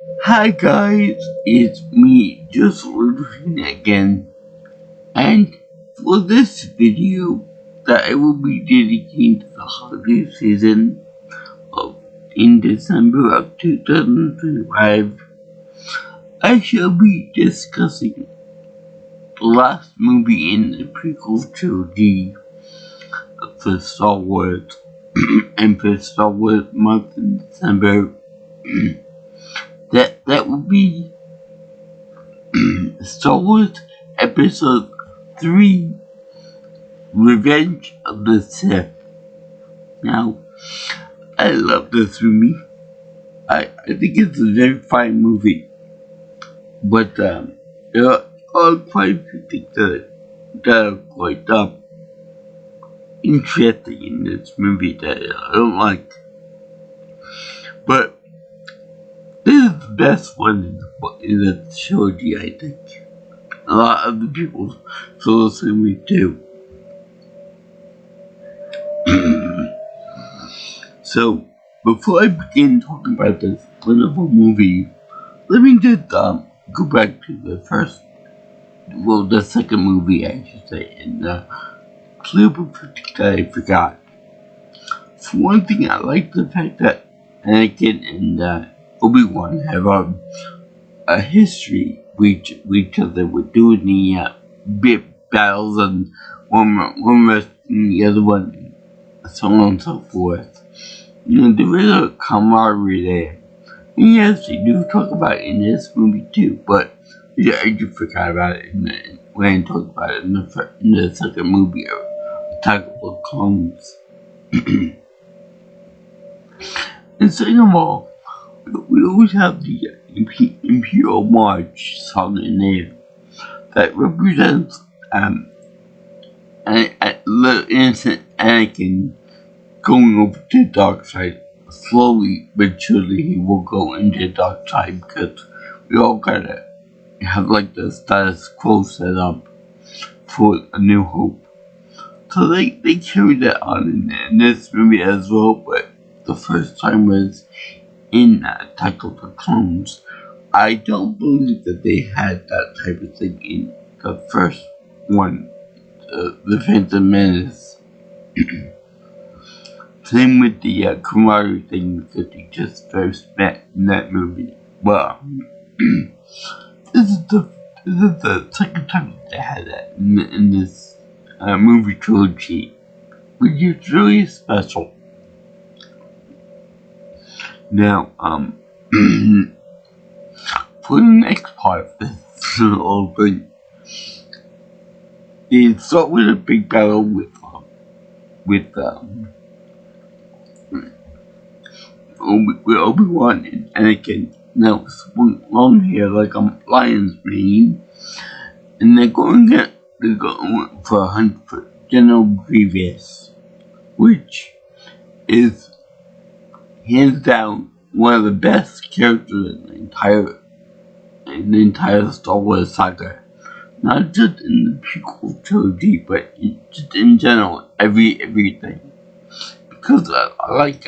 Hi guys, it's me, just Ludwig again, and for this video that I will be dedicating to the holiday season of in December of 2025, I shall be discussing the last movie in the prequel trilogy for Star Wars, and for Star Wars month in December, that will be Star Wars Episode 3, Revenge of the Sith. Now, I love this movie. I think it's a very fine movie. But there are quite a few things that are quite interesting in this movie that I don't like. But this is the best one in the trilogy, I think. A lot of the people feel the same way too. So, before I begin talking about this wonderful movie, let me just go back to the second movie, I should say, in the clip that I forgot. For one thing, I like the fact that Anakin and Obi-Wan have a history with each other, with doing the bit battles, and one wrestling the other one, and so on and so forth. There is a camaraderie there. And yes, they do talk about it in this movie too, but yeah, I just forgot about it when I talked about it in the second movie, Attack of the Clones. And second of all, we always have the Imperial March song in there that represents little innocent Anakin going over to the dark side. Slowly but surely he will go into the dark side, because we all gotta have like the status quo set up for A New Hope. So they carry that on in this movie as well, but the first time was in Attack of the Clones. I don't believe that they had that type of thing in the first one, The Phantom Menace. Same with the camaraderie thing, because they just first met in that movie. But this is the second time that they had that in this movie trilogy, which is really special. Now, for the next part of this whole thing, they start with a big battle with Obi-Wan and Anakin. Now, swung long hair like a lion's mane, and they're going for a hunt for General Grievous, which is hands down one of the best characters in the entire Star Wars saga. Not just in the prequel trilogy, but just in general, everything. Because I like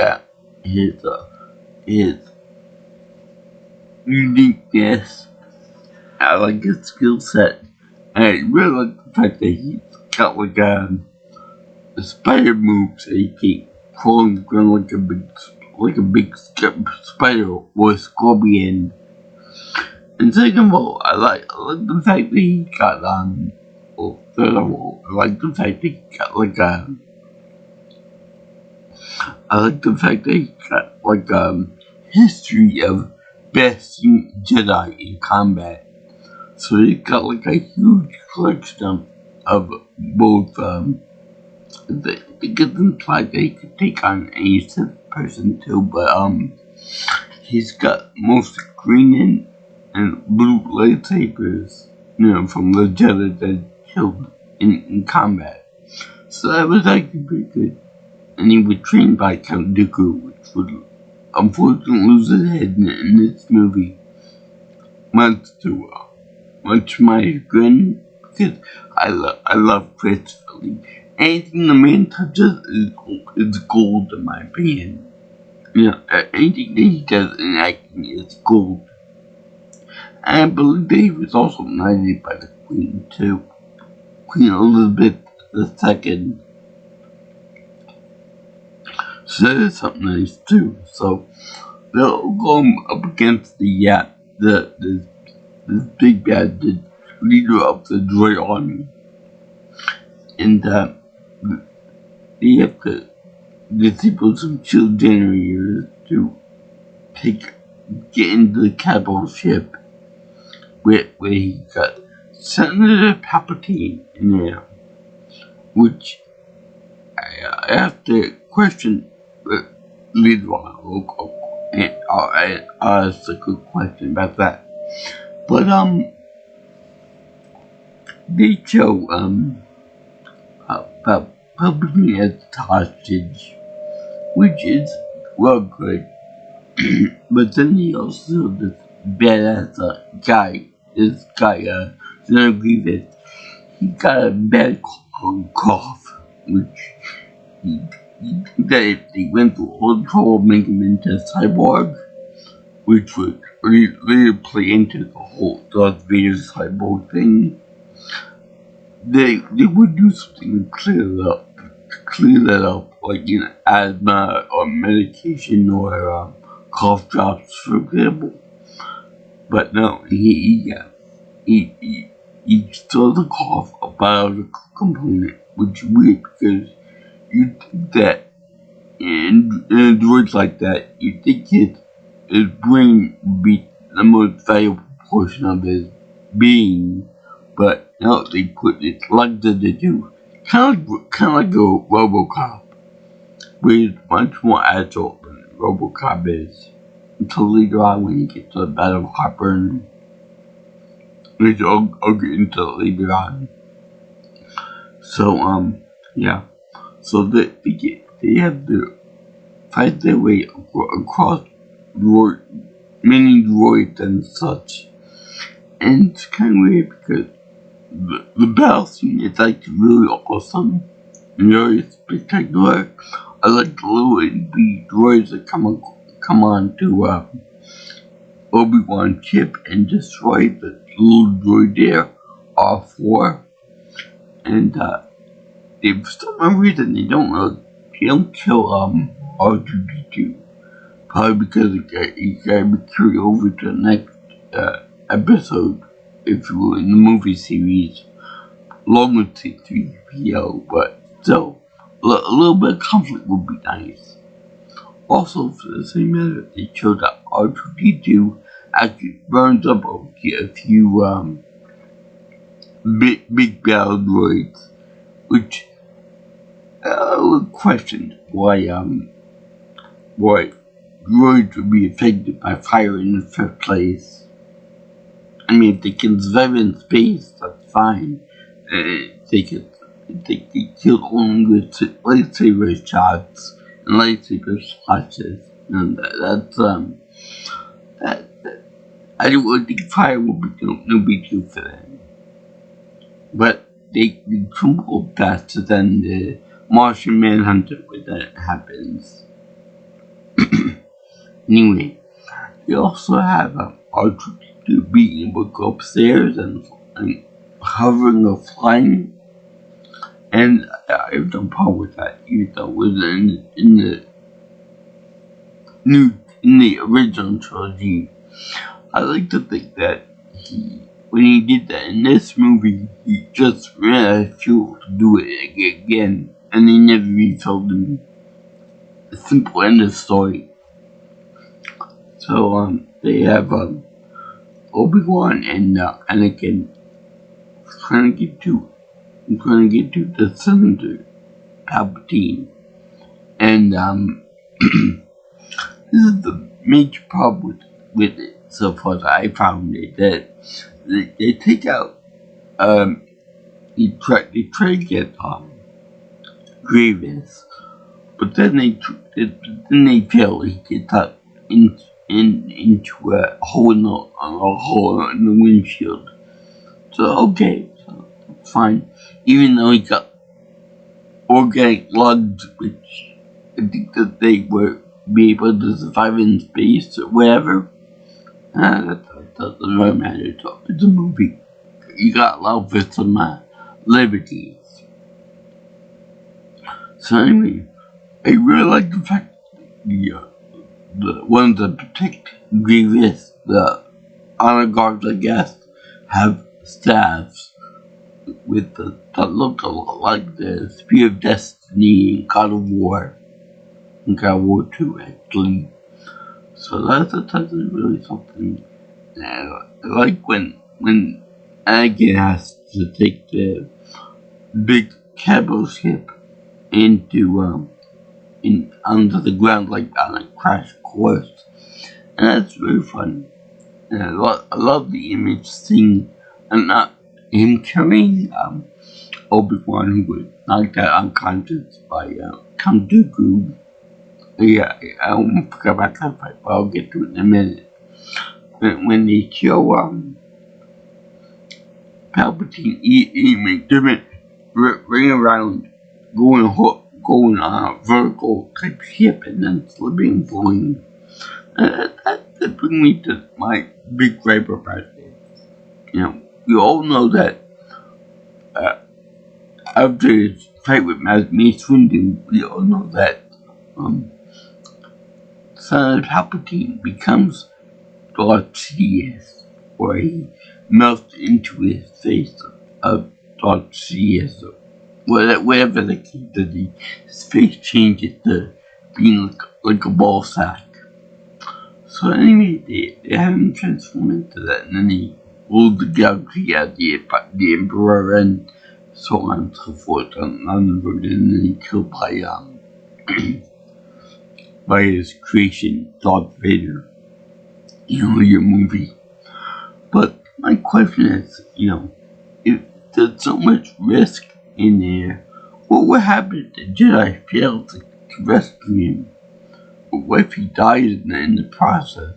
his uniqueness. I like his skill set, and I really like the fact that he's got like a spider move, so he can crawl on the ground like a big spider or scorpion. And second of all, I like the fact that he got third of all, I like the fact that he got history of besting Jedi in combat. So he got like a huge collection of both. It gets implied that he could take on any Sith person too, but he's got mostly green and blue lightsabers, from the Jedi that killed in combat. So that was actually pretty good. And he was trained by Count Dooku, which would unfortunately lose his head in this movie. Much to my chagrin, because I love Christopher Lee. Anything the man touches is gold, in my opinion. Anything that he does in acting is gold. I believe he was also knighted by the Queen too. Queen Elizabeth II. So that's something nice too. So they'll go up against the big bad, the leader of the droid army, and they have to disable some shield generators to get into the capital ship where he got Senator Palpatine in there, which I have to question later on. And I'll ask a good question about that. But they show Palpatine as hostage, which is well good. But then he also this badass guy, Senator Grievous, he got a bad cough, which he that if they went through all the trouble making him into a cyborg, which would really play into the whole Darth Vader cyborg thing, they would do something to clear that up, like asthma or medication or cough drops, for example. But no, he stole the cough a biological component, which is weird because you'd think that in a droid like that, you'd think his brain would be the most valuable portion of his being, but no, they put it like they do. Kind of like a RoboCop, where he's much more agile than RoboCop is. Until later on when you get to the Battle of Hopper, which I'll get into later on. So, yeah. So they have to fight their way across many droids and such. And it's kind of weird because the battle scene is like really awesome and very spectacular. I like the little NB droids that come on to Obi-Wan's ship and destroy the little droid there, R4. And for some reason they don't kill R2-D2. Probably because he got be carried over to the next episode, if you will, in the movie series, along with C-3PO, but still, a little bit of conflict would be nice. Also, for the same matter, they showed that R2-D2 actually burns up a few big battle droids, which would question why droids would be affected by fire in the first place. I mean, if they can survive in space, that's fine. They kill only with lightsaber shots and lightsaber slashes, and I don't think fire will be no big deal for them. But they crumble faster than the Martian Manhunter when that happens. Anyway, we also have R2-D2 being able to go upstairs and hovering or flying, and I have no problem with that, even though it was in the original trilogy. I like to think that when he did that in this movie, he just ran out of fuel to do it again, and they never refilled him. A simple end of story. So they have Obi-Wan and Anakin trying to get to the Senator Palpatine, and this is the major problem with it so far that I found it, that they take out they try to get Grievous, but then they fail. He gets up into a hole in the windshield. So okay, so that's fine. Even though he got organic lungs, which I think that they would be able to survive in space or whatever. That's it doesn't really matter. It's a movie. You got love for some liberties. So anyway, I really like the fact the ones that protect Grievous, the honor guards, I guess, have staffs with that look a lot like the Spear of Destiny in God of War, in God of War 2, actually. So that's really something. I like when Anakin has to take the big capital ship into under the ground like on a crash course, and that's really fun. And I love the image seeing and not him carrying Obi-Wan, who was knocked out unconscious by Count Dooku. Yeah, I almost forgot about that fight, but I'll get to it in a minute. When they show Palpatine make different ring around, going on a vertical type ship, and then slipping, falling. That brings me to my big gripe about this. We all know that after his fight with Mace Windu, we all know that Senator Palpatine becomes Darth Sidious, or he melts into his face of Darth Sidious, whatever the case that his face changes to being like a ball sack. So anyway, they have him transform into that, and then he ruled the galaxy as the Emperor and so on and so forth on the road, and then he killed by his creation, Darth Vader, your movie. But my question is, if there's so much risk in there, what would happen if the Jedi failed to rescue him? What if he died in the process?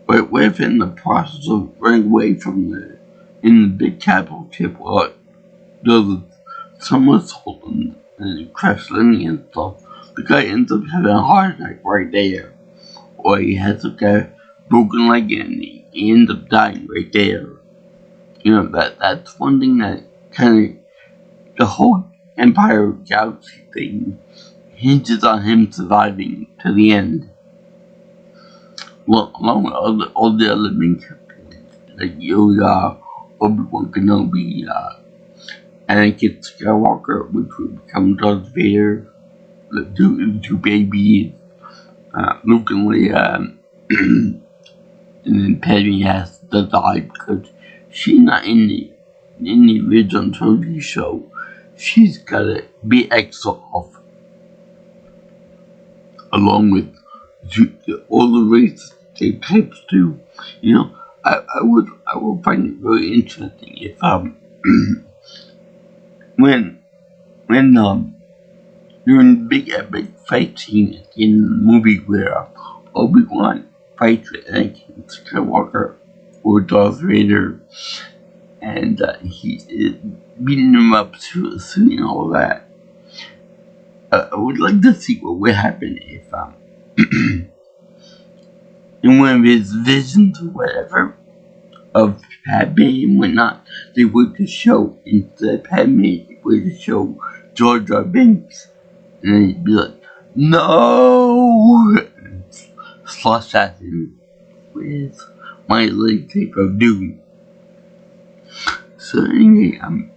What if in the process of running away from in the big capital ship, there was some assault and crash landing and stuff, the guy ends up having a heart attack right there. Or he has a guy broken leg and he ends up dying right there. That's one thing that kind of, the whole Empire Galaxy thing hinges on him surviving to the end. Well, along with all the other main characters, like Yoda, Obi-Wan Kenobi, Anakin Skywalker, which would become Darth Vader, the two babies, Luke and Leia, and then Padme has to die because she's not in the original trilogy show. She's gotta be exiled along with all the race types too. I would find it very interesting if when during the big epic fight scene in the movie where Obi-Wan fights with Anakin Skywalker or Darth Vader, and he's beating him up through and all that. I would like to see what would happen if in one of his visions or whatever of Padme and whatnot, they would just show, instead of Padme, they would just show Jar Jar Binks, and then he'd be like, no! And slash at him with my lightsaber of doom. So anyway, I'm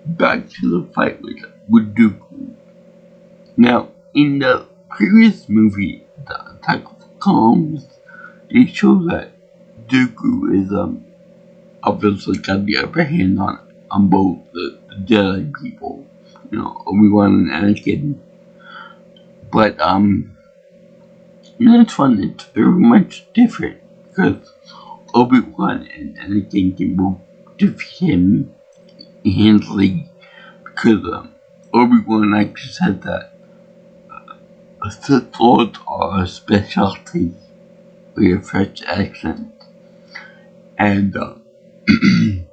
back to the fight with Dooku. Now, in the previous movie, The Attack of the Clones, they show that Dooku is obviously got the upper hand on both the Jedi people, Obi-Wan and Anakin. But this one it's very much different because Obi-Wan and Anakin can both defeat him handily because Obi-Wan actually said that Sith Lords are a specialty with a French accent, and and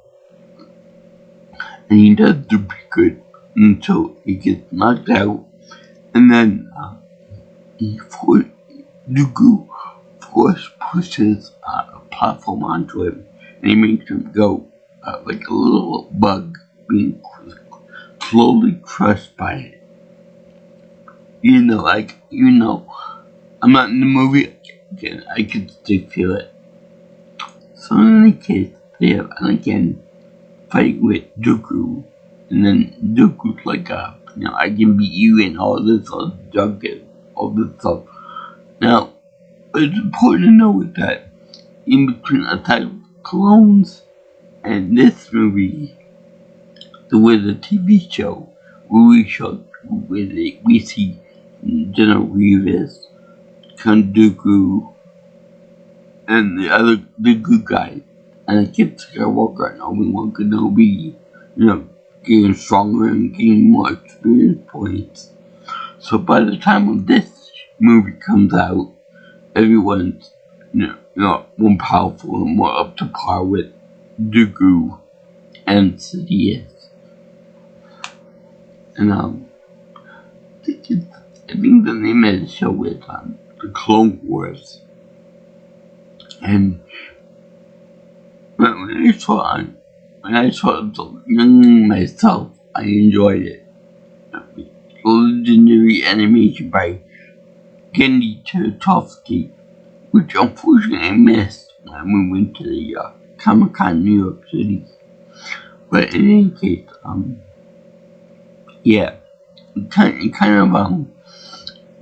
he does do pretty good until he gets knocked out, and then Dooku force pushes platform onto him, and he makes him go like a little bug being slowly crushed by it. I'm not in the movie again. I could still feel it. So in any case, they have Anakin fight with Dooku, and then Dooku's like, I can beat you and all this other junk and all this stuff. Now, it's important to note that in between Attack of the Clones and this movie, there was a TV show where we see General Grievous, Count Dooku, and the good guy, and Anakin Skywalker and Obi-Wan Kenobi, getting stronger and getting more experience points. So by the time this movie comes out, everyone's more powerful and more up to par with Dooku and Sidious. And I think the name of the show is The Clone Wars. And when I saw it young myself, I enjoyed it. Legendary animation by Gendy Tartakovsky, which unfortunately I missed when we went to the Comic-Con New York City. But in any case,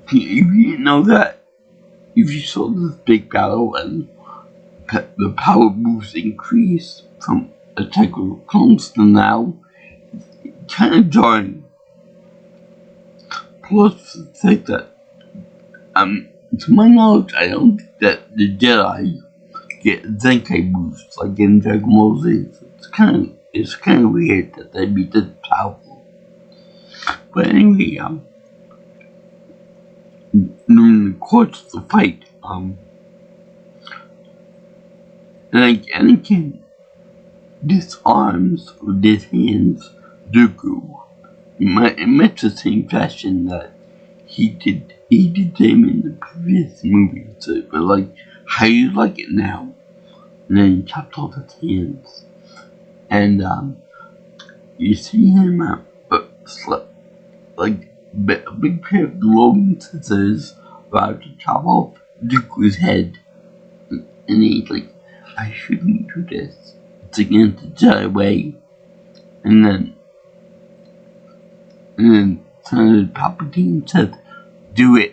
if you didn't know that, if you saw this big battle and the power boost increase from Attack of the Clones to now, it's kind of jarring. Plus the fact that, to my knowledge, I don't think that the Jedi get Zenkai boosts like in Dragon Ball Z. It's kind of weird that they'd be this powerful. But anyway, during the course of the fight, Anakin disarms or dishands Dooku in much the same fashion that he did him in the previous movie. So, but like, how you like it now? And then he chopped off his hands, and you see him like a big pair of glowing scissors about to chop off Dooku's head, and he's like, I shouldn't do this. It's against the Jedi way. And then Senator Palpatine said, do it.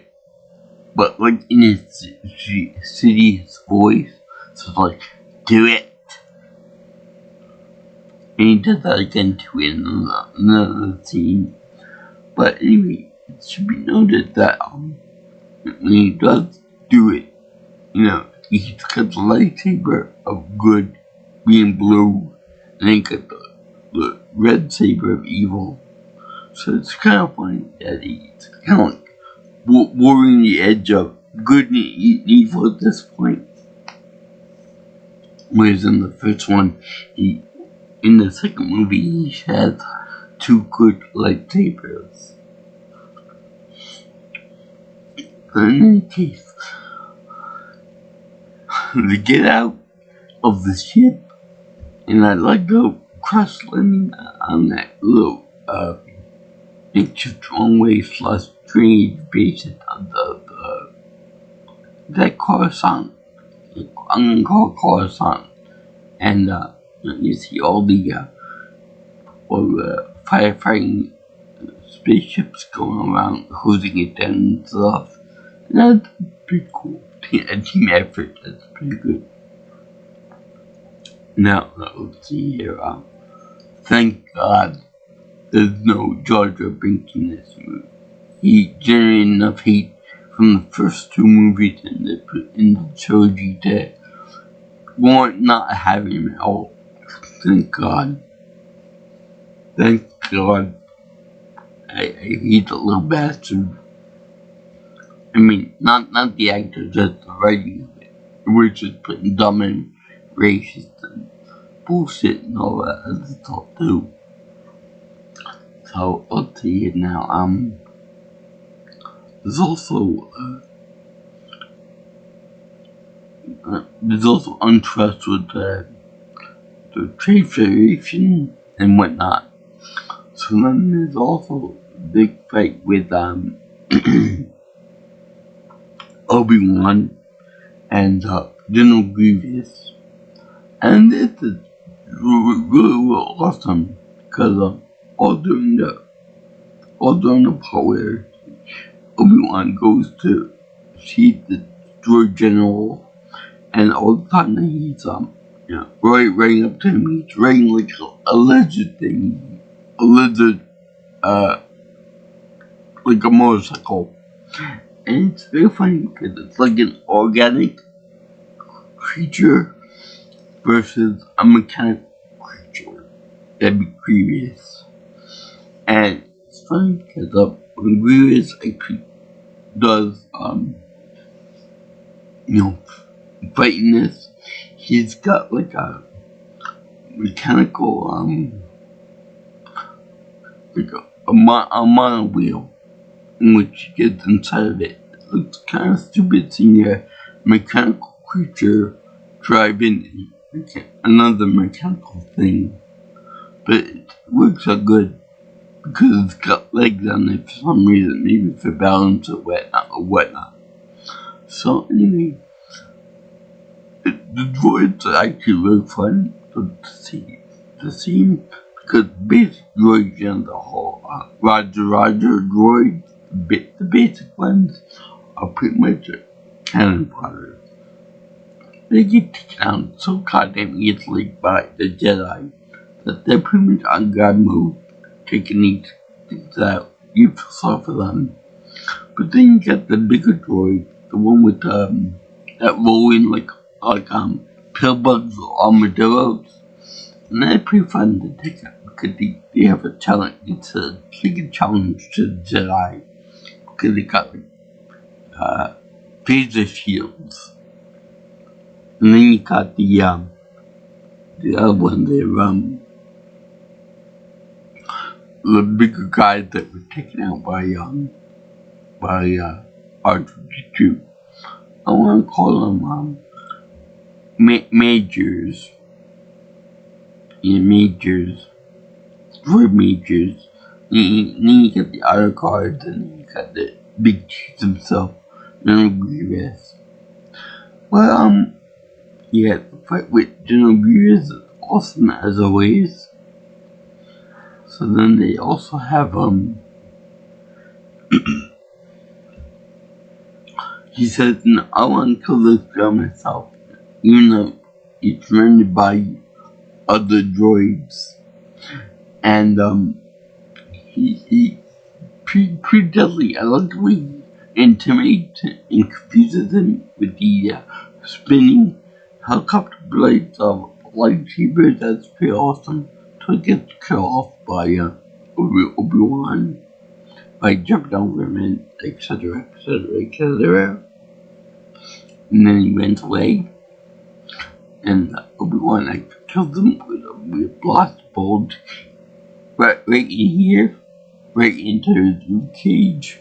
But like in his Sidious voice. So it's like, do it. And he does that again too in another scene. But anyway, it should be noted that when he does do it, he's got the lightsaber of good being blue, and then got the red saber of evil. So it's kind of funny that he's kind of like warring the edge of good and evil at this point. Whereas in the first one, in the second movie, he has two good lightsabers. But in any case, they get out of the ship, and I like to crash landing on that little makeshift runway / drainage basin of that Coruscant. I'm gonna call it Coruscant, and you see all the firefighting spaceships going around, hosing it down and stuff. And that's pretty cool. A team effort, that's pretty good. Now, let's see here. Thank God there's no Jar Jar Binks in this movie. He generated enough hate from the first two movies in the trilogy to warrant not having him at all. Thank God. Thank God. I hate the little bastard. I mean, not the actor, just the writing of it. We're just putting dumb and racist and bullshit and all that other stuff too. So, let's see it now. There's also There's also untrust with the Trade Federation and whatnot. So then there's also a big fight with Obi-Wan and General Grievous. And this is really awesome because all during the part where Obi-Wan goes to see the droid general, and all the time that he's running up to him, he's riding like a lizard thing, a lizard, like a motorcycle, and it's very funny because it's like an organic creature versus a mechanical creature. That'd be Grievous. And it's funny because when Grievous actually does, fighting this, he's got like a mechanical, like a mono wheel in which he gets inside of it. It looks kind of stupid seeing a mechanical creature driving another mechanical thing, but it works out good because it's got legs on it for some reason, maybe for balance or whatnot. So anyway, the droids are actually really fun to see because basic droids and the whole Roger droids, the basic ones are pretty much cannon fodder. They get taken out so goddamn easily by the Jedi that they're pretty much on God mode, taking these things out. You feel sorry for them. But then you get the bigger droid, the one with that rolling like pillbugs or armadillos, and they're pretty fun to take out because they have a challenge. It's a big challenge to the Jedi because they got like phaser shields. And then you got the other one there, the bigger guys that were taken out by R2-D2. I want to call them majors. Yeah, majors. Droid majors. Then you got the other cards, and then you got the big chief himself, General Grievous. Well, yeah, the fight with General Grievous is awesome as always. So then they also have he says, no, I want to kill this girl myself, even though he's surrounded by other droids. And he pretty deadly. I like the way he intimidates and confuses him with the spinning helicopter blades of lightsabers. That's pretty awesome. So he gets killed off by Obi-Wan by jumping over him and etc. And then he runs away, and Obi-Wan kills him with a blast bolt right in here, right into his rib cage.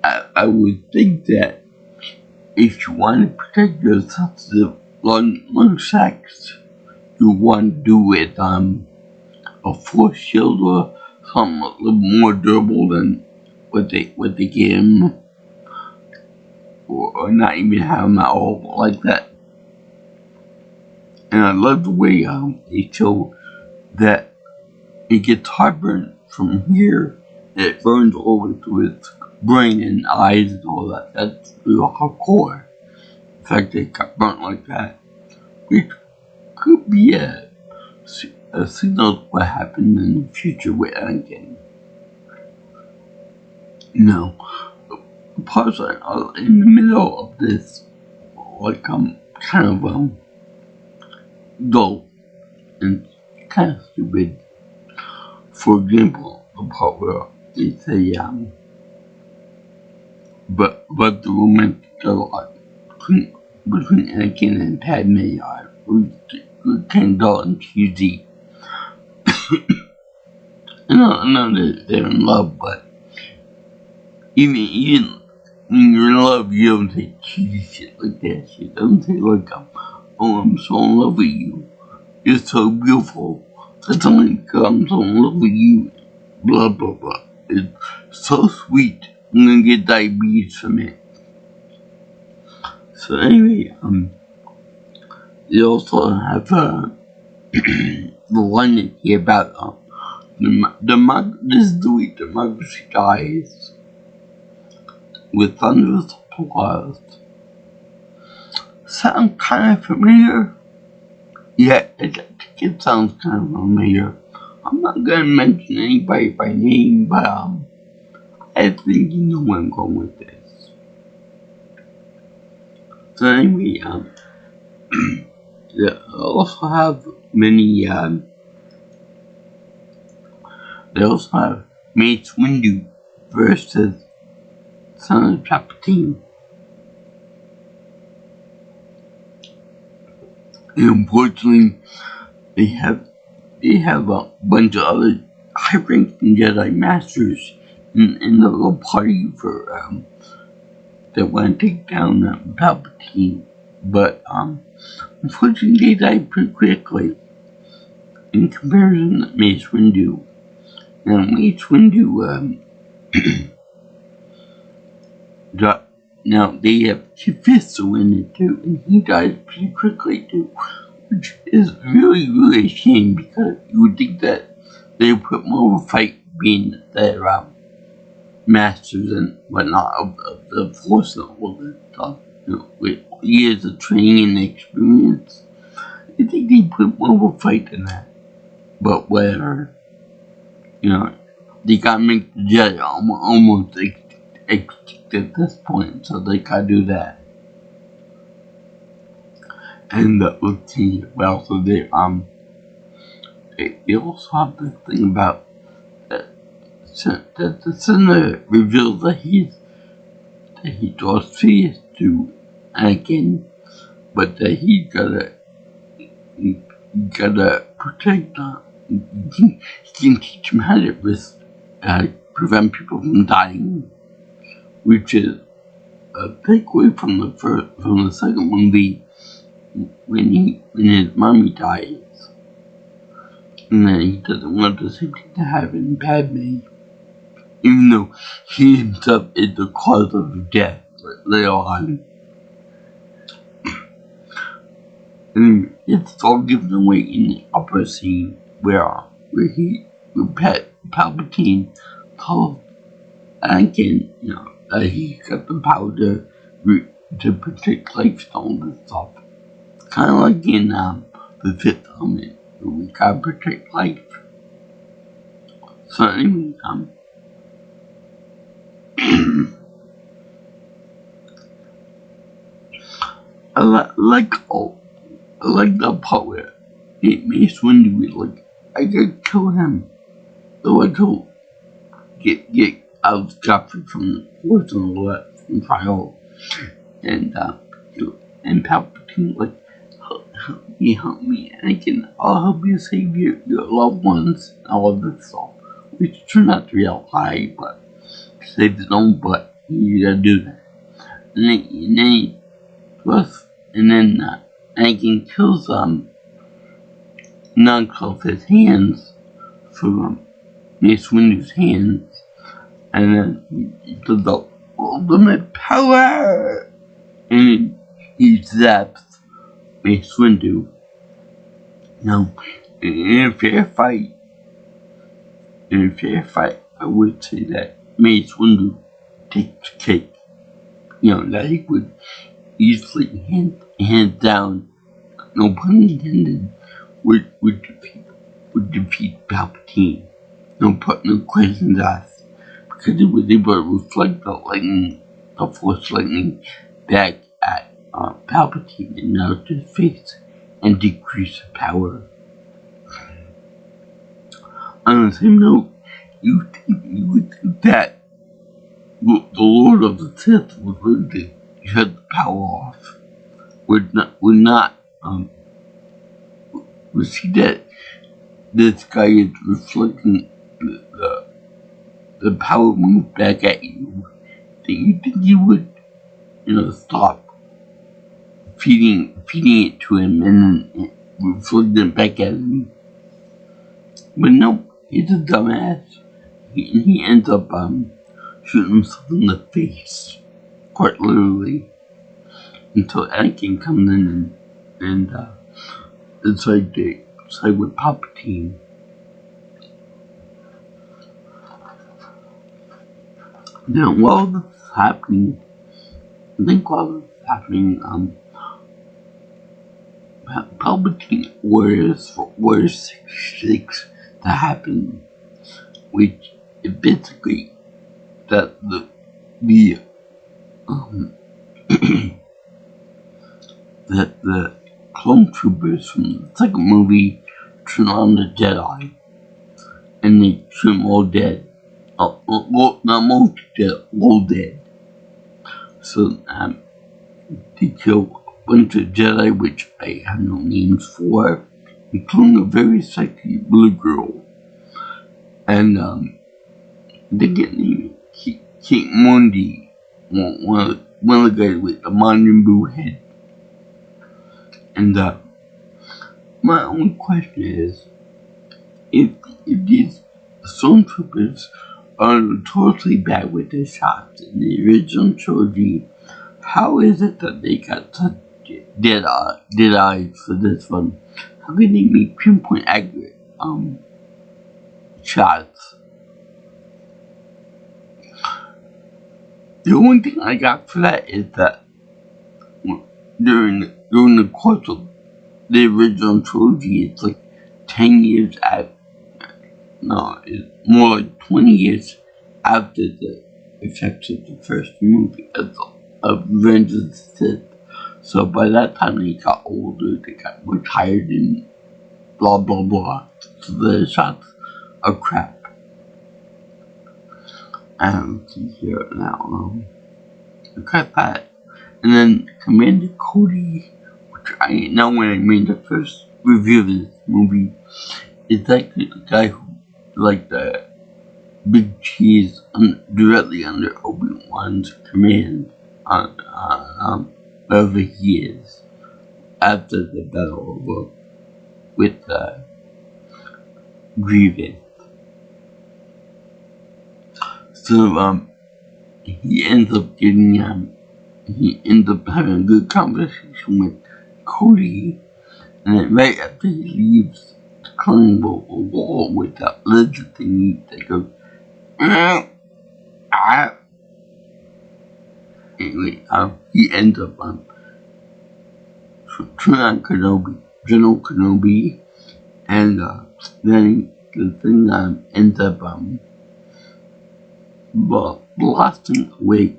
I would think that if you want to protect yourself from lung sacks, you want to do it a force shield or something a little more durable than what they gave him, or not even have him at all like that. And I love the way they show that it gets heartburn from here, and it burns over to his brain and eyes and all that. That's real hardcore. The fact they got burnt like that, which could be a signal of what happened in the future with Anakin. No, the parts are in the middle of this, like kind of dull and kind of stupid. For example, the part where they say but the romantic dialogue between Anakin and Padme was kind of dull and cheesy. I know they're in love, but even when you're in love, you don't say cheesy shit like that shit. Don't say like, oh, I'm so in love with you. You're so beautiful. That's only because I'm so in love with you. Blah, blah, blah. It's so sweet. I'm gonna get diabetes from it. So anyway, they also have, the one here about, this is the way democracy dies. With thunderous applause. Sound kind of familiar? Yeah, it sounds kind of familiar. I'm not gonna mention anybody by name, but I think you know where I'm going with this. So anyway, they also have many, they also have Mace Windu versus Son of Palpatine. And unfortunately, they have a bunch of other high-ranking Jedi Masters in the little party for that want to take down Palpatine, but unfortunately they died pretty quickly in comparison to Mace Windu. Now Mace Windu, now they have Kit Fisto in it too, and he dies pretty quickly too, which is really, really a shame because you would think that they would put more of a fight being their masters and whatnot of the Force and all that stuff, with years of training and experience. I think they put more of a fight in that. But whatever, they gotta make the Jedi almost extinct at this point, so they gotta do that. And let's see, well, so they also have this thing about that the Senator reveals that he draws fears to Anakin, but that he gotta protect them. He can teach him how to prevent people from dying, which is a takeaway from the second movie when his mommy dies, and then he doesn't want the same thing to happen in Padme, even though he himself is the cause of her death later on. And it's all given away in the upper scene where Palpatine tells Anakin, that he's got the power to protect life and all this stuff. Kind of like in the Fifth Element, where we gotta protect life. So anyway, I like that part where it Mace Windu was like, I gotta kill him. So I told get out of Joffrey from the Force and all that from trial. And Palpatine like, help me, I'll help you save your loved ones and all of this stuff. Which turned out to be a lie, but saved his own butt. You gotta do that. And then Anakin kills knocks off his hands from Mace Windu's hands, and then he does the ultimate power, and he zaps Mace Windu. Now, in a fair fight, I would say that Mace Windu takes cake. That he would easily hand down, no pun intended, would defeat Palpatine. No questions asked, because he was able to reflect the Force lightning back at Palpatine and melt his face and decrease the power. On the same note, you would think that the Lord of the Sith was going to shut the power off. Would see that this guy is reflecting the power move back at you, Do you think he would, stop feeding it to him and then reflect it back at him? But no, he's a dumbass. He ends up shooting himself in the face, quite literally, until Anakin comes in and it's like with Palpatine. Now, while this is happening, Palpatine orders for Order 66 to happen, which is basically that the that the clone troopers from the second movie turn on the Jedi and they shoot them all dead. Well, not most dead, all dead. So they kill a bunch of Jedi, which I have no names for, including a very sexy blue girl. And they get named Kate Mundi, one of the guys with the Majin Buu head. And my only question is, if these stormtroopers are notoriously bad with their shots in the original trilogy, how is it that they got such dead eyes for this one? How can they make pinpoint accurate shots? The only thing I got for that is that during the course of the original trilogy, it's like 10 years after. No, it's more like 20 years after the effects of the first movie of Revenge of the Sith. So by that time they got older, they got retired and blah blah blah. So the shots are crap. And see here now, cut that. And then Commander Cody, which I didn't know when I made the first review of this movie, is actually the guy who like the big cheese directly under Obi-Wan's command wherever he is after the battle with Grievous. So he ends up having a good conversation with Cody, and then right after he leaves, climbing a wall with that lizard thingy that goes, anyway, he ends up turning on General Kenobi, and then the thing ends up blasting away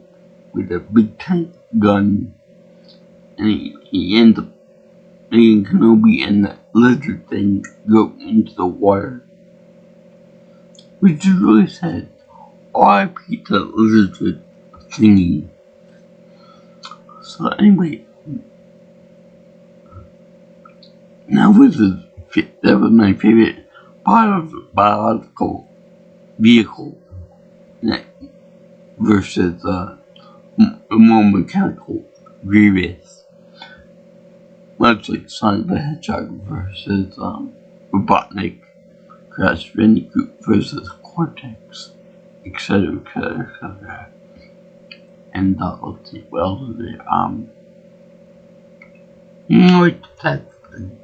with a big tank gun, and he ends up making Kenobi and that lizard thing go into the water, which is really sad. R.I.P. to that lizard thingy. So anyway, that was my favorite biological vehicle versus a more mechanical Grievous. Much like Sonic the Hedgehog versus Robotnik, Crash Bandicoot versus Cortex, etc. And let's see what else is there. Like that thing.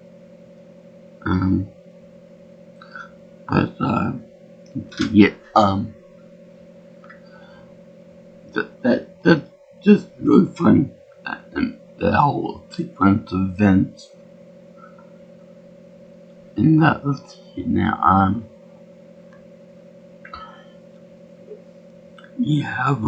That's just really funny. And the whole sequence of events. And that, let's see now, you have,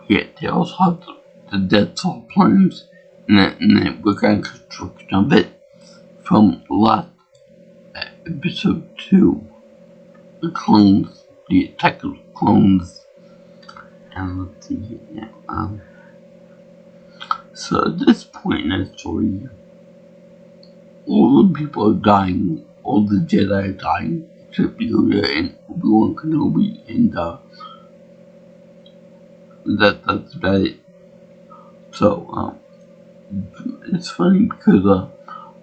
yeah, they also have the Dead Star plans, and then we're going to construction of it from last episode 2. The clones, the attack of clones, and let's see here now. So at this point in the story, all the people are dying, all the Jedi are dying, except Yoda and Obi-Wan Kenobi, and that's about it. So, it's funny because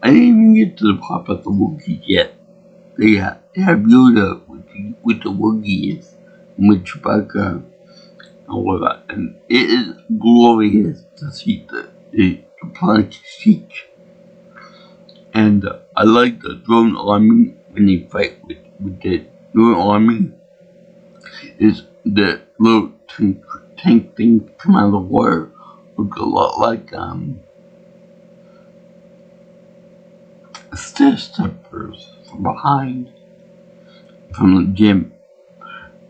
I didn't even get to the part about the Wookiees yet. They have Yoda with the Wookiees, with Chewbacca, and all that, and it is glorious to see the planet Sheik. And I like the drone army when they fight with the drone army. Is the little tank thing come out of the water look a lot like stair steppers from behind from the gym.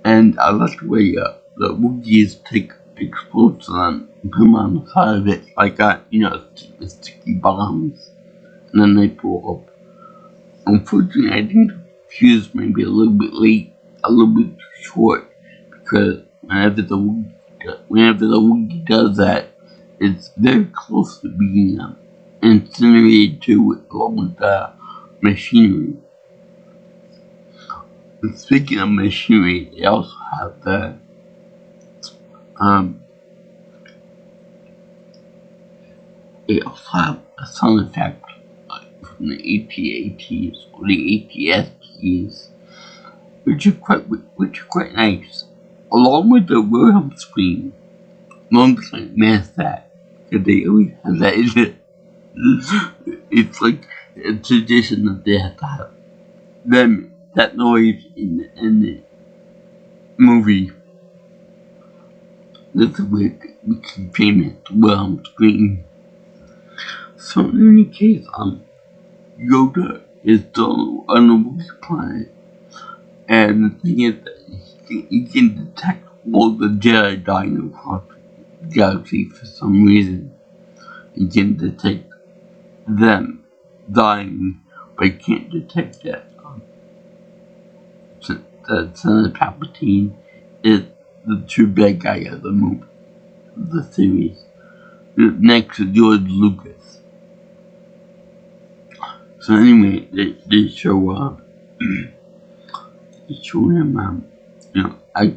And I like the way the Wookiees take explosives and put them on the side of it like that, the sticky bombs, and then they blow up. Unfortunately, I think the fuse may be a little bit late, a little bit too short, because whenever the Wookiee does that, it's very close to being incinerated too, along with the machinery. And speaking of machinery, they also have the they also have a sound effect from the AT-ATs or the AT-STs, which are quite nice, along with the Wilhelm scream. Monks like miss that, because they always have that in it. It's like a tradition that they have to have that noise in the movie. That's a way we can famous Wilhelm scream. So in any case, Yoda is still on the Wookiee planet, and the thing is that he can detect all the Jedi dying across the galaxy for some reason. He can detect them dying, but he can't detect that Senator Palpatine is the true bad guy of the movie, the series. Next to George Lucas. So anyway, they show him, I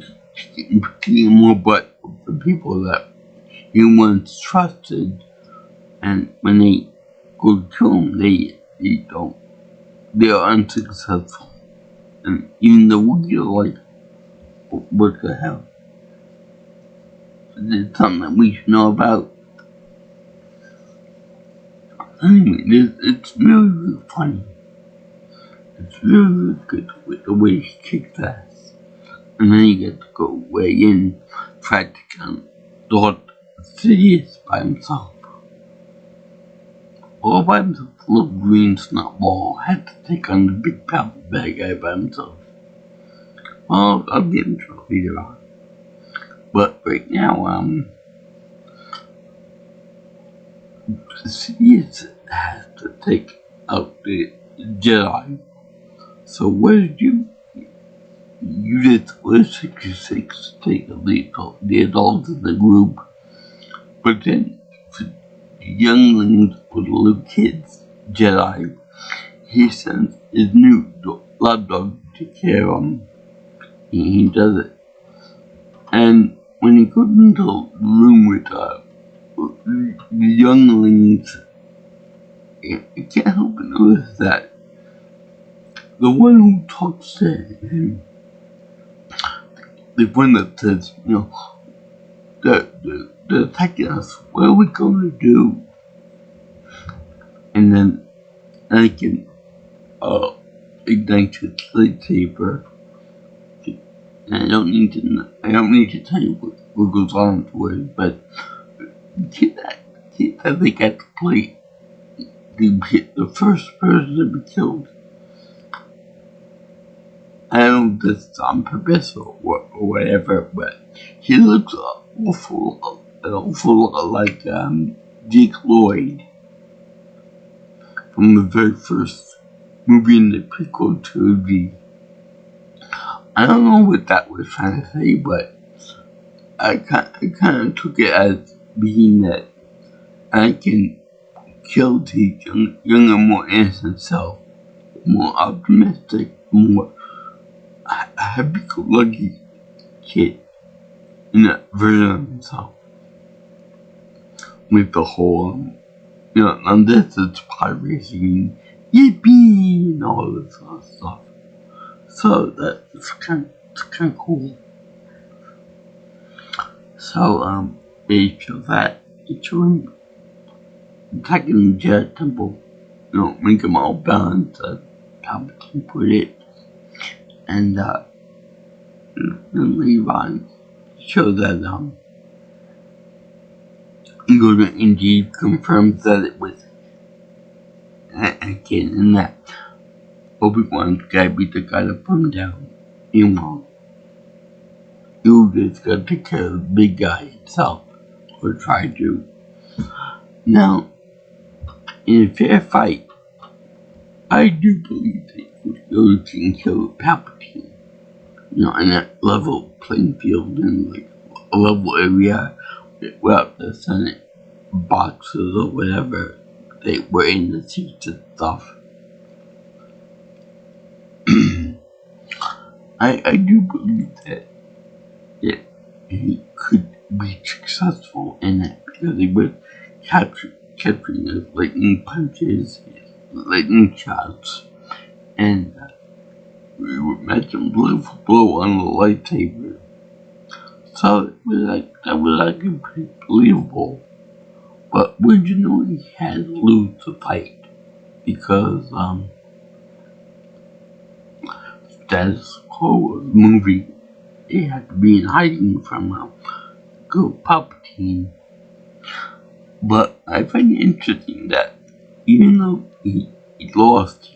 kicking more butt with the people that he once trusted, and when they go to him, they are unsuccessful. And even the Wookiees are like, what the hell? It's something that we should know about. Anyway, it's really, really funny. It's really, really good with the way he kicks ass. And then you get to go way in, try to count Lord Sidious by himself. All by himself, the little green snot ball had to take on the big powerful bad guy by himself. Well, I'll get into it later on. But right now, Sidious has to take out the Jedi. So what did you did Order 66 to take the adults in the group, but then for the younglings or the little kids, Jedi, he sends his new lapdog to take care of them. He does it. And when he goes into the room with the younglings, I can't help but notice that the one who talks to him, the one that says, they're attacking us, what are we going to do? And then Anakin ignites his lightsaber. And I don't need to tell you what goes on afterwards, but kid that they got to play the first person to be killed. I don't know if that's on purpose or whatever, but he looks an awful lot like Jake Lloyd from the very first movie in the prequel trilogy. I don't know what that was trying to say, but I kind of took it as being that Anakin killed his younger, more innocent self, more optimistic, more happy-go-lucky kid in that version of himself. With the whole, and this is pod racing, yippee, and all this other stuff. So that's kind of cool. So they show that. They show him attacking the Jedi Temple. Make them all balanced, Palpatine put it. And then later on, show that Yoda indeed confirms that it was Anakin, and that Obi-Wan's gotta be the guy to put him down. Meanwhile, Yoda's gotta take care of the big guy himself, or try to. Now, in a fair fight, I do believe that Yoda can kill Palpatine. In that level playing field in like a level area without the Senate boxes or whatever they were in the seats and stuff. I do believe that he could be successful in it because he was capturing his lightning punches, his lightning shots, and we would make him blow on the lightsaber. So that was actually pretty believable. But originally he had to lose the fight because status quo of the movie, he had to be in hiding from Palpatine. But I find it interesting that even though he lost,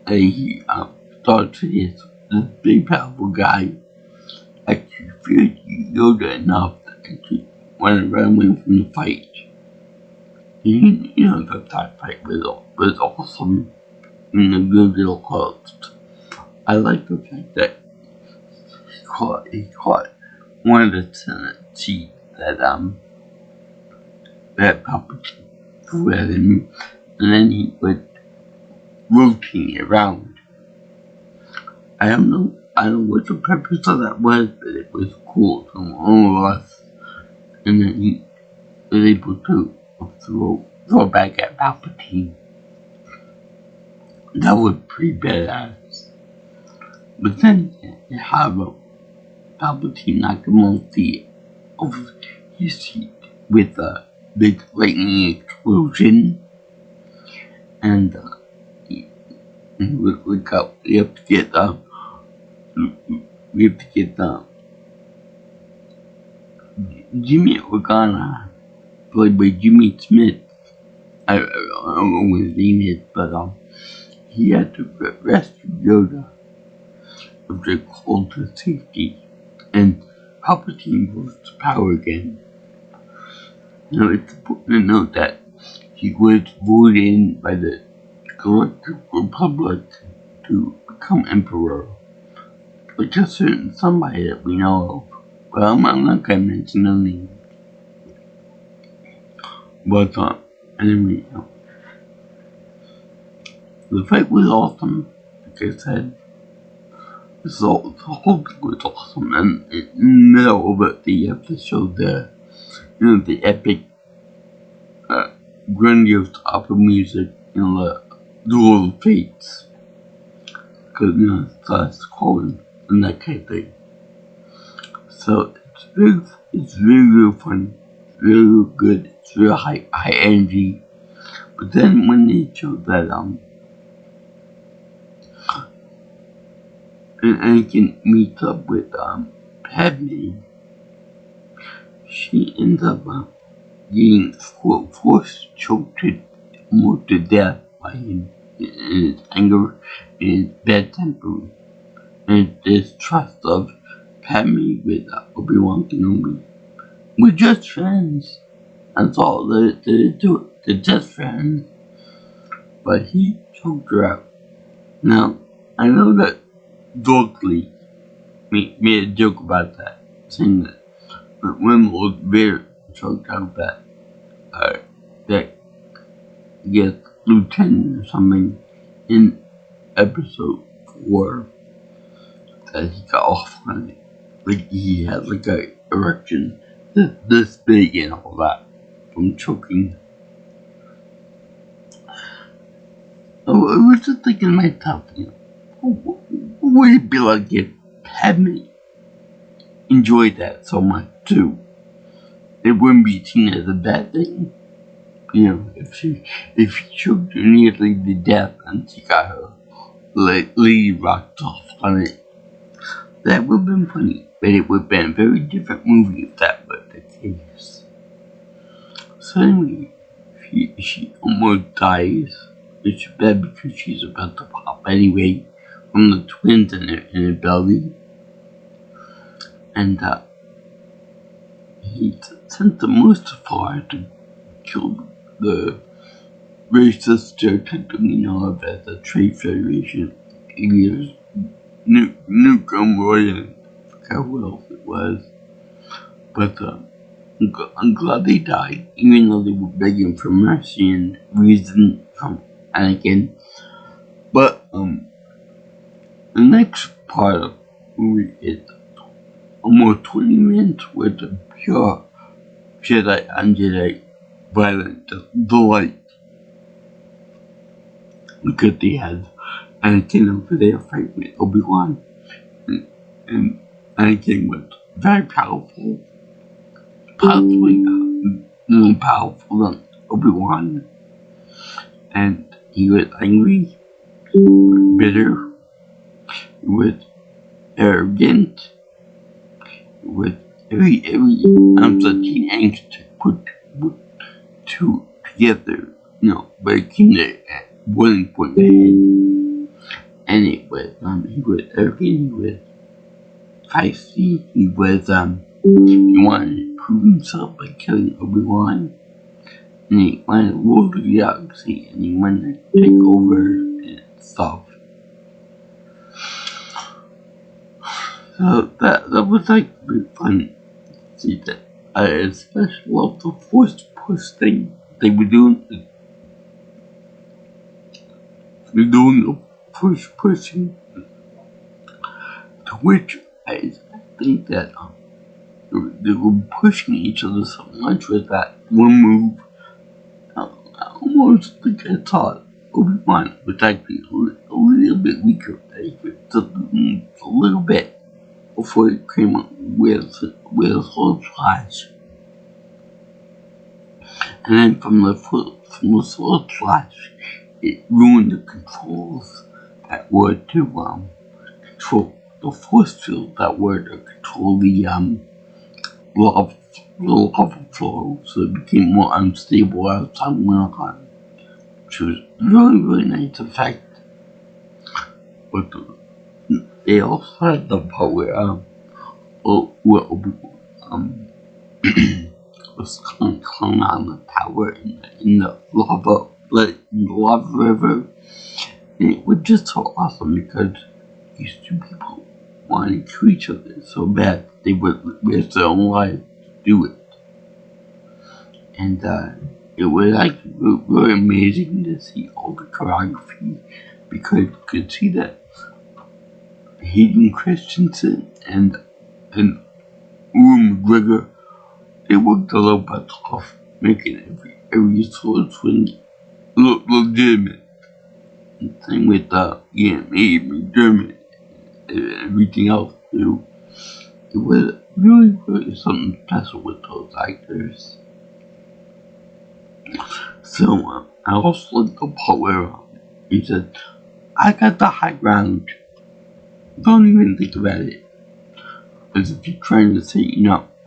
he thought to this big powerful guy actually feared Yoda enough to actually want to run away from the fight. That fight was awesome in a good little close. I like the fact that he caught one of the Senate seats that Palpatine threw at him, and then he would rotate around. I don't know what the purpose of that was, but it was cool to all of us. And then he was able to throw back at Palpatine. That was pretty badass. But then you have Palpatine knock him off his seat with a big lightning explosion. And look out, we have to get Jimmy Organa, played by Jimmy Smith. I don't know what his name is, but he had to rescue Yoda if they called to safety, and Palpatine was to power again. Now it's important to note that he was voted in by the Galactic Republic to become Emperor, like a certain somebody that we know of. But I'm not gonna mention the name. But anyway, the fight was awesome. Like I said, the whole thing was awesome, and in the middle of it, they have to show the epic, grandiose opera music, the Duel of Fates, because it's called and that kind of thing. So it's very funny, it's very good, it's very high energy. But then when they showed that Anakin meets up with Padme, she ends up getting force choked almost to death by him in his anger and his bad temper and distrust of Padme with Obi-Wan Kenobi. We're just friends. That's all there is to it. They're just friends. But he choked her out. Now, I know that Dorothy made a joke about that, saying that when Lord Vader choked out that get lieutenant or something in episode 4 that he got off on it. Like he had like a erection this big and all that from choking. I was just thinking to myself, what would it be like if Padme enjoyed that so much too? It wouldn't be seen as a bad thing. If she choked her nearly to death and she got her leg rocked off on it. That would have been funny, but it would have been a very different movie if that were the case. So anyway, she almost dies. It's bad because she's about to pop anyway from the twins in her belly. And he sent the Mustafar to kill the racist stereotype that we know of as the Trade Federation. Aliens, Nukem Royal, I forgot who else it was. But I'm glad they died, even though they were begging for mercy and reason from Anakin. But the next part of the movie is almost 20 minutes worth of pure Jedi on Jedi violence, delight. Because they had Anakin over there fighting with Obi-Wan. And Anakin was very powerful. Possibly more powerful than Obi-Wan. And he was angry, bitter, he was arrogant, he was every ounce of teen angst put together, but it came to boiling point ahead. And it was, he was arrogant, he was feisty, he wanted to prove himself by killing Obi-Wan. And he wanted to rule the galaxy, and he wanted to take over and stuff. So that was like really fun to see that. I especially love the force push thing they were doing. They're doing the pushing, to which I think that they were pushing each other so much with that one move. I almost think I thought Obi-Wan was actually a little bit weaker. He could just move a little bit before he came up with a sword slash. And then from the sword slash, it ruined the controls that were to control the force field that were to control the lava flow, so it became more unstable as time went on, which was really, really nice effect. But they also had the part where was clung on the tower in the lava river. And it was just so awesome because these two people wanted to kill each other so bad they would risk their own lives to do it. And it was like really amazing to see all the choreography, because you could see that Hayden Christensen and Ewan McGregor, they worked a little bit off making every sword swing look legitimate. And same with Ian McDermott and everything else too. It was really, really something special with those actors. So I also like the part where he said, "I got the high ground. Don't even think about it." As if you're trying to say,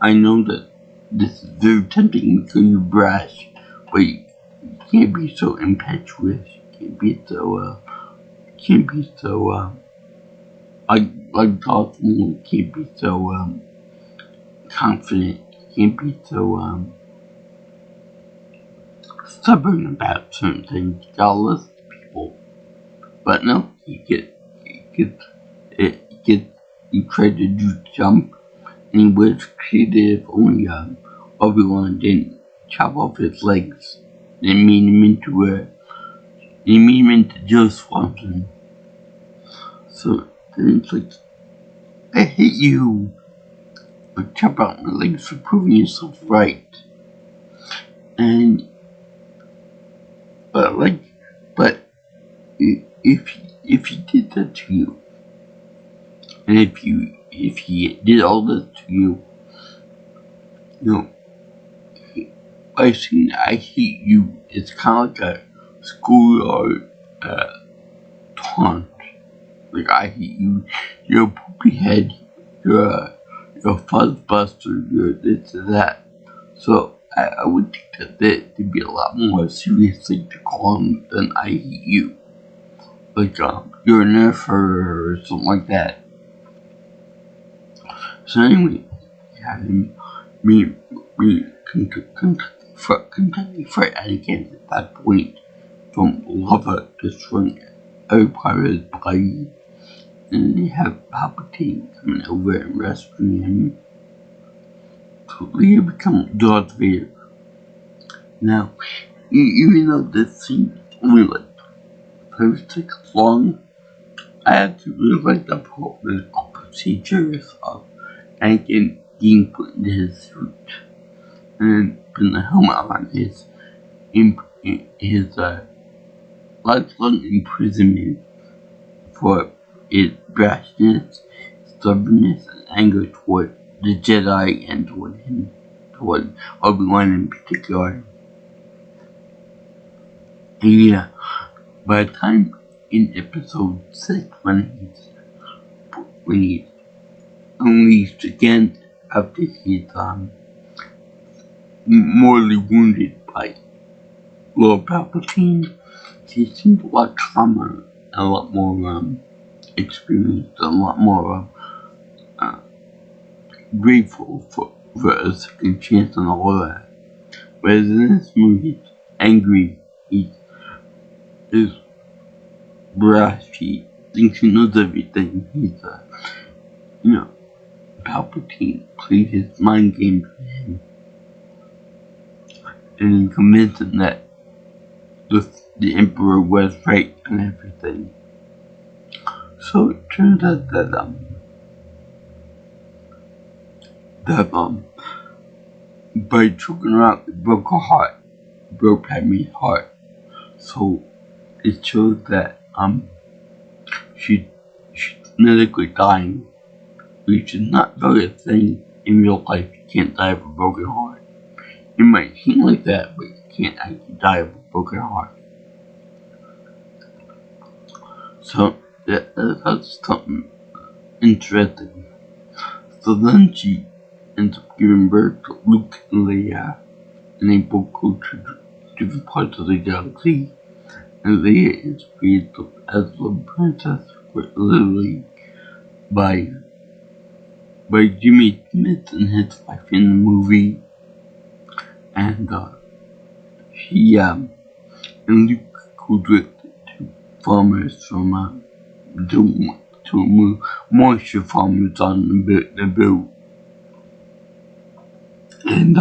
I know that this is very tempting because you're brash, but you can't be so impetuous. You can't be so like thoughtful. You can't be so confident. You can't be so stubborn about certain things. You gotta listen to people. But no, he tried to do jump, and he was creative. Only Obi-Wan didn't chop off his legs. they made him into Joe Swanson. So then it's like, I hate you, but chop out my legs for proving yourself right. And but if he did that to you, and if he did all this to you, you know, by saying I hate you, it's kind of like a schoolyard taunt. Like, I hate you, you're a poopy head, you're a fuzzbuster, you're this or that. So I would think that there'd be a lot more serious thing to call him than I hate you. Like, you're a nerfer or something like that. So anyway, yeah, me Kentucky Fried Anakin at that point from lava destroying every part of his body. And they have Palpatine coming over and rescuing him to later become Darth Vader. Now, even though this scene is only like 5 seconds long, I actually really like the political procedures of Anakin being put into his suit and putting the helmet on his lifelong imprisonment for his brashness, stubbornness, and anger toward the Jedi and toward Obi-Wan in particular. And yeah, by the time in episode 6, when he's unleashed again after he's mortally wounded by Lord Palpatine, he seems a lot calmer and a lot more experienced, a lot more grateful for a second chance and all that. Whereas in this movie, he's angry, he's brash, he thinks he knows everything. He's Palpatine played his mind game to him and convinced him that the Emperor was right and everything. So it turns out that by choking her out, it broke her heart. It broke Padme's heart. So it shows that she's medically dying, which is not really a thing in real life. You can't die of a broken heart. It might seem like that, but you can't actually die of a broken heart. So that's something interesting. So then she ends up giving birth to Luke and Leia, and they both go to different parts of the galaxy. And Leia is raised up as the princess, literally by Jimmy Smith and his wife in the movie, and and Luke goes with two farmers from two moisture farmers on the boat, and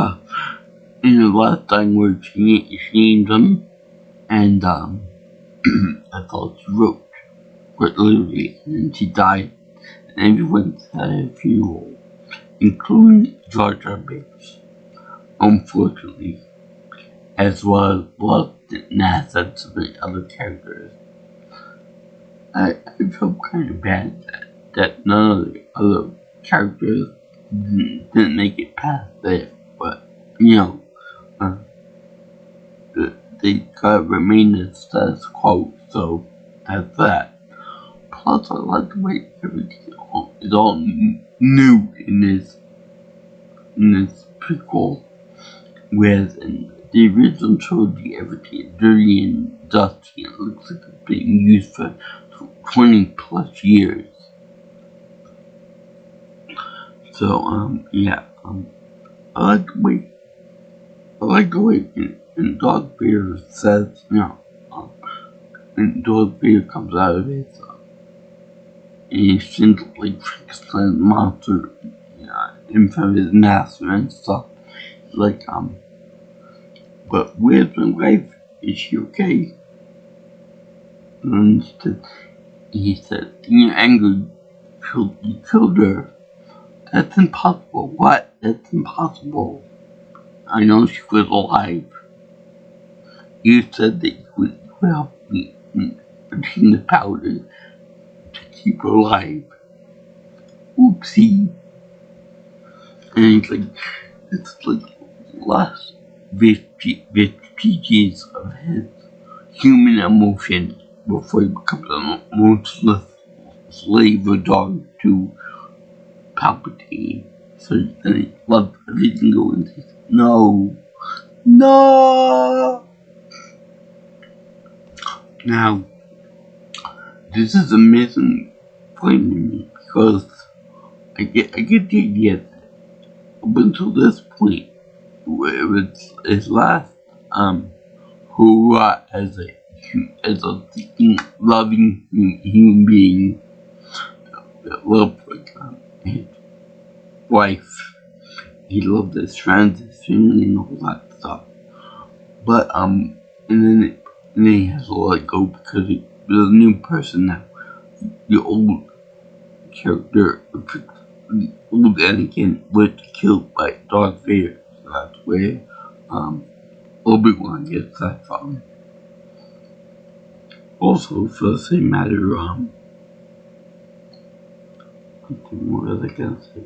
in the last time where she named them, and I thought she wrote, quite literally, and she died. Everyone had a funeral, including Jar Jar Binks, unfortunately, as well as lost NASA to the other characters. I felt kind of bad that none of the other characters didn't make it past there, but they gotta remain the status quo, so that's that. Plus, I like the way everything is all new in this prequel, whereas in the original trilogy, everything is dirty and dusty and it looks like it's being used for 20 plus years. So, I like the way in Darth Vader says, and Darth Vader comes out of his he seems like Frankenstein's monster in front of his master and stuff. Like but where's my wife? Is she okay? And instead, he said, in your anger, you killed her. That's impossible. What? That's impossible. I know she was alive. You said that you would help me obtain the powder to keep her alive. Oopsie. And he's like, it's like last vestiges of his human emotion before he becomes a merciless slave or dog to Palpatine. So then he loves everything going. No. No! Now, this is a missing point in me because I get the idea that up until this point, where it's his last hurrah as a thinking, loving human being that loved like his wife. He loved his friends, his family, and all that stuff. But and then he has to let go because there's a new person now. The old character, the old Anakin, was killed by Darth Vader. So that's where Obi-Wan gets that from. Also, for the same matter, what was I gonna say?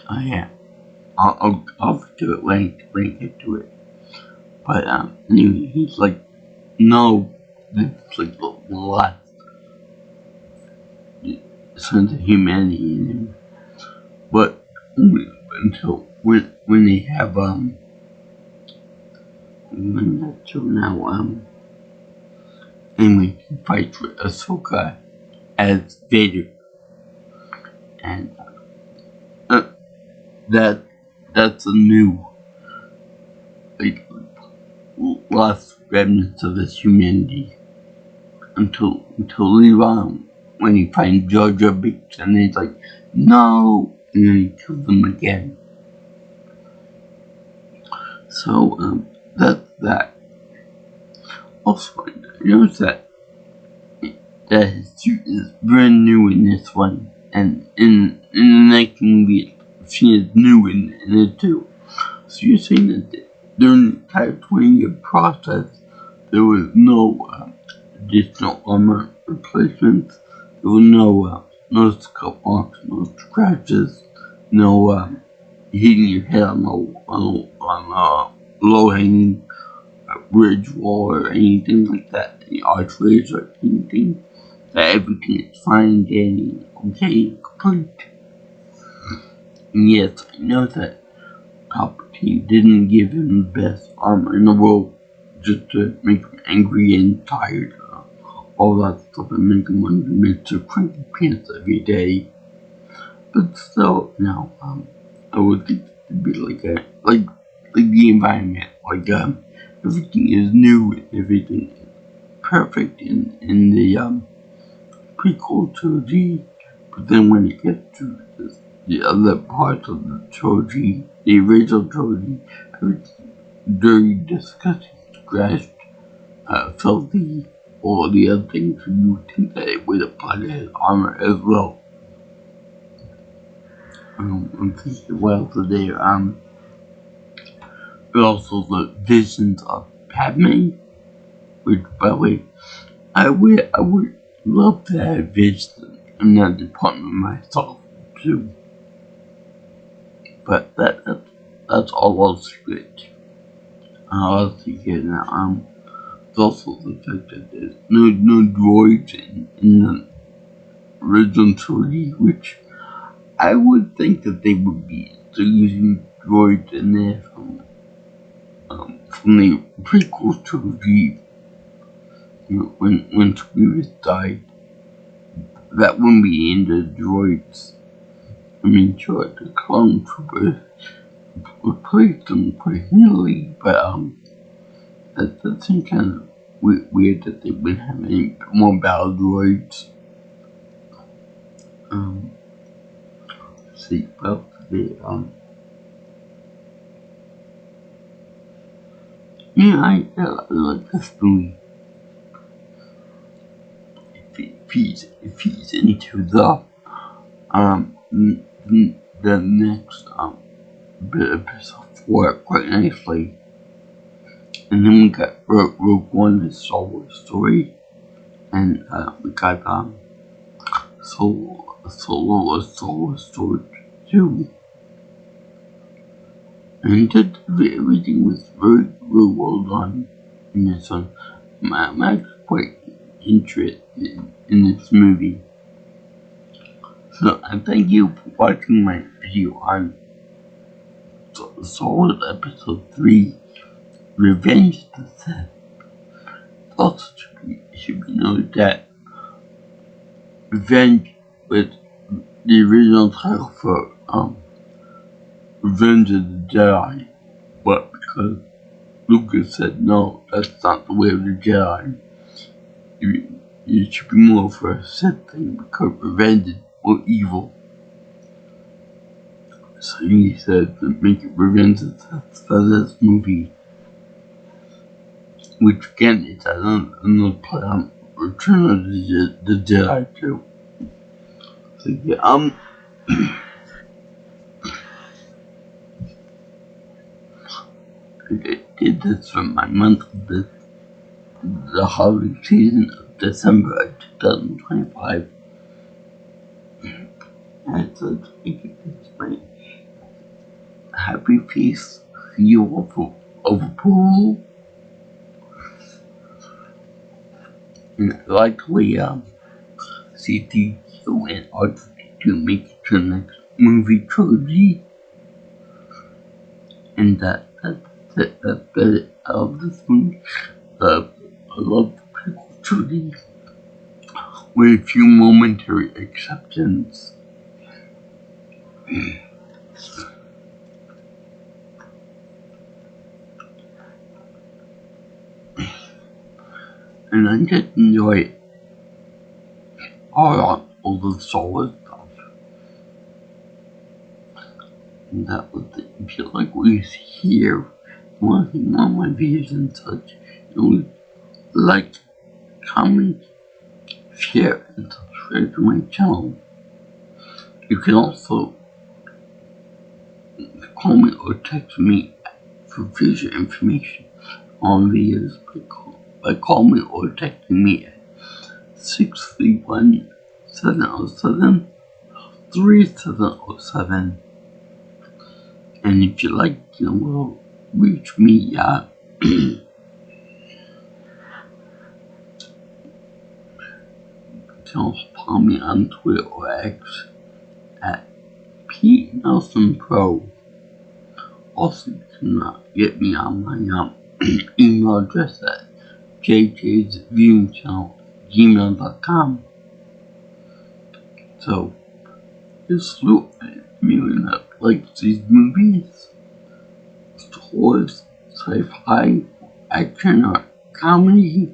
Oh yeah, I'll do it when I get to it. But anyway, he's like, no, this is like the last sense of humanity in him. But only until when they have until now anyway, he fights with Ahsoka as Vader, and that's a new like last remnants of his humanity until later on when he finds Jar Jar Binks and he's like, no, and then he kills him again. So that's that. Also, I noticed that his suit is brand new in this one, and in the next movie, she is new in it too. So you're saying that during the entire 20-year process, there was no additional armor replacements. There were no scuff marks, no scratches, no hitting your head on a low-hanging ridge wall or anything like that. Any archways or anything. That everything is fine, dandy, okay, complete. And yes, I know that Palpatine didn't give him the best armor in the world just to make him angry and tired. All that stuff and make him want to make to cranky pants every day. But still, no, I would think it would be like the environment, everything is new and everything is perfect in the prequel trilogy. But then when you get to the other parts of the trilogy, the original trilogy, everything's dirty, disgusting, scratched, filthy, all the other things, you would think that it would apply to his armor as well. I'm thinking well today, but also the visions of Padme, which by the way, I would love to have visions in that department myself too. But that's all I'll switch. I'll thinking that it's also the fact that there's no droids in the original trilogy, which I would think that they would be still using droids in there from the prequel trilogy. You know, when Grievous died, that wouldn't be in the droids. I mean, sure, the clone troopers replaced them pretty handily, but that seems kind of weird that they wouldn't have any more battle droids. See, well, Yeah, I like this movie. If he's into the next bit of episode 4 quite nicely. And then we got Rogue One, the Star Wars story, and we got Solo, a Star Wars story too. And everything was very well done in this one. I'm actually quite interested in this movie. So I thank you for watching my video on Star Wars Episode 3, Revenge of the Sith. Also should be noted that Revenge was the original title for Revenge of the Jedi, but because Lucas said no, that's not the way of the Jedi. It should be more for a Sith thing because revenge is more evil. So he said to make it Revenge of the Sith for this movie. Which again is another play on Return of the Jedi too. So yeah, I did this for my month of the holiday season of December of 2025. And so I think it's my happy face feel of approval. And I like the way C2 and R2 make it to the next movie trilogy. And that's it. I love this movie. I love the prequel trilogy with a few momentary exceptions. And I just enjoy all the Star Wars stuff. And that was it. If you like what you see here, want to see more of my videos and such, you like, comment, share, and subscribe to my channel. You can also call me or text me for future information on videos by calling me or texting me at 631-707-3707. And if you like, well, reach me at you can also follow me on Twitter or X at PNelsonPro. Also, you can get me on my email address at jjsviewingchannel@gmail.com. So, just look at viewing that likes these movies, Star Wars, sci-fi, action, or comedy.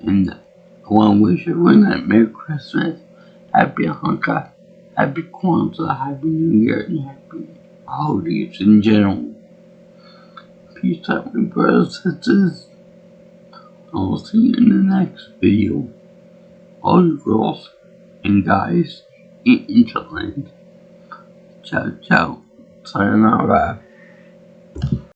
And I want to wish everyone a Merry Christmas, Happy Hanukkah, Happy Kwanzaa, Happy New Year, and Happy holidays in general. Peace out, my brothers and sisters. I'll see you in the next video. All you girls and guys in Interland. Ciao, ciao. Sayonara.